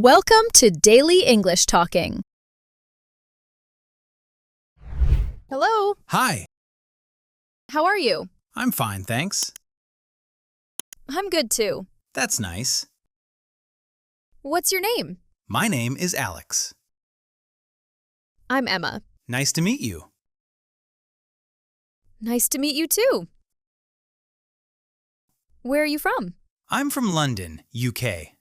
Welcome to Daily English Talking. Hello, Hi, how are you? I'm fine, thanks. I'm good too. That's nice. What's your name? My name is Alex. I'm Emma. Nice to meet you. Nice to meet you too. Where are you from? I'm from London, UK.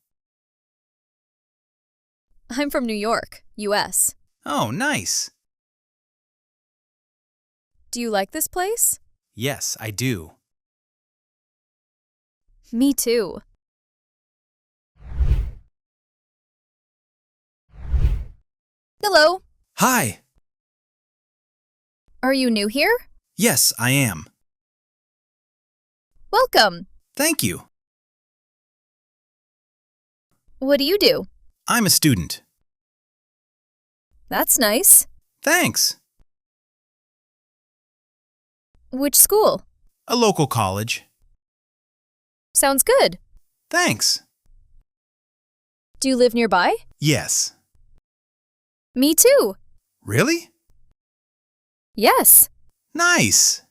I'm from New York, US. Oh, nice. Do you like this place? Yes, I do. Me too. Hello, Hi. are you new here? Yes, I am. Welcome. Thank you. What do you do? I'm a student. That's nice. Thanks. Which school? A local college. Sounds good. Thanks. Do you live nearby? Yes. Me too. Really? Yes. Nice.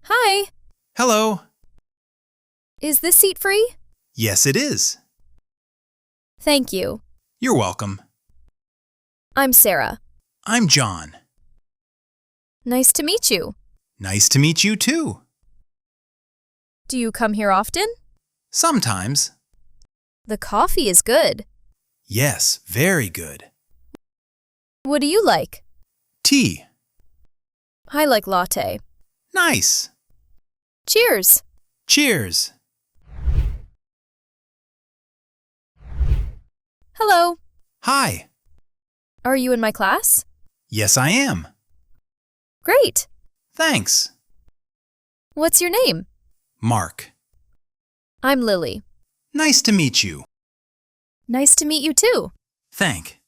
Hi. Hello. Is this seat free? Yes, it is. Thank you. You're welcome. I'm Sarah. I'm John. Nice to meet you. Nice to meet you too. Do you come here often? Sometimes. The coffee is good. Yes, very good. What do you like? Tea. I like latte. Nice. Cheers. Cheers. Hello. Hi. Are you in my class? Yes, I am. Great. Thanks. What's your name? Mark. I'm Lily. Nice to meet you. Nice to meet you too. Thank.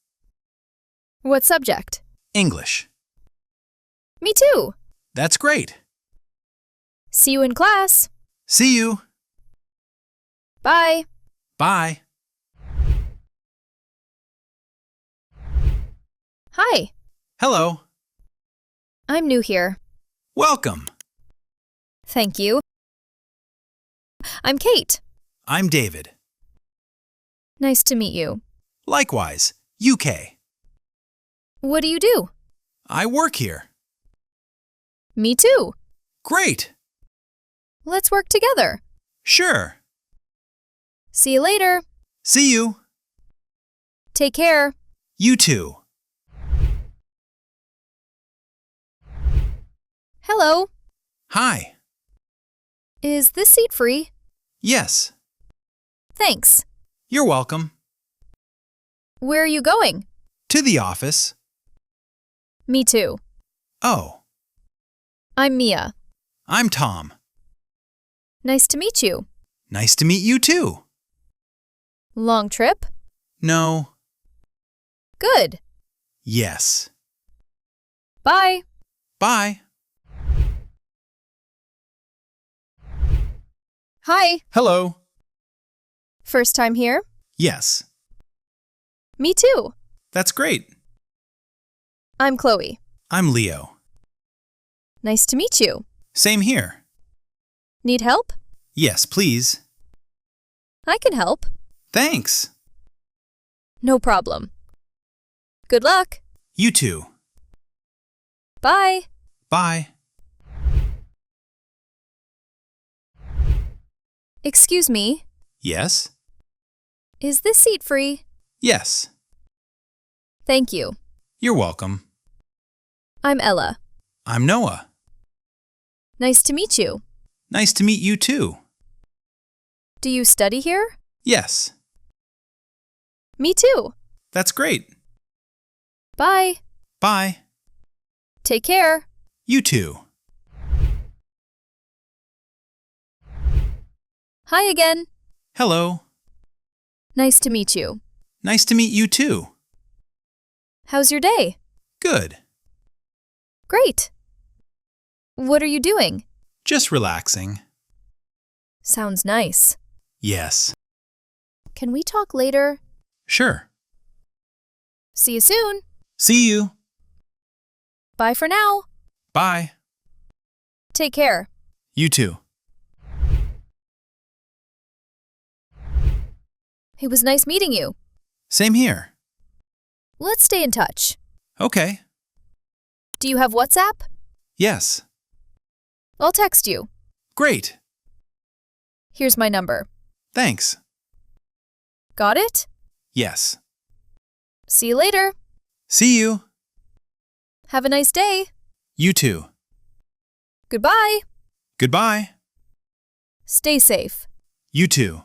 What subject? English. Me too. That's great. See you in class. See you. Bye. Bye. Hi. Hello. I'm new here. Welcome. Thank you. I'm Kate. I'm David. Nice to meet you. Likewise, UK. What do you do? I work here. Me too. Great. Let's work together. Sure. See you later. See you. Take care. You too. Hello. Hi. Is this seat free? Yes. Thanks. You're welcome. Where are you going? To the office. Me too. Oh, I'm Mia. I'm Tom. Nice to meet you. Nice to meet you too. Long trip? No. Good. Yes. Bye. Bye. Hi. Hello. First time here? Yes. Me too. That's great. I'm Chloe. I'm Leo. Nice to meet you. Same here. Need help? Yes, please. I can help. Thanks. No problem. Good luck. You too. Bye. Bye. Excuse me. Yes. Is this seat free? Yes. Thank you. You're welcome. I'm Ella. I'm Noah. Nice to meet you. Nice to meet you too. Do you study here? Yes. Me too. That's great. Bye. Bye. Take care. You too. Hi again. Hello. Nice to meet you. Nice to meet you too. How's your day? Good. Great. What are you doing? Just relaxing. Sounds nice. Yes. Can we talk later? Sure. See you soon. See you. Bye for now. Bye. Take care. You too. It was nice meeting you. Same here. Let's stay in touch. Okay. Do you have WhatsApp? Yes. I'll text you. Great. Here's my number. Thanks. Got it? Yes. See you later. See you. Have a nice day. You too. Goodbye. Goodbye. Stay safe. You too.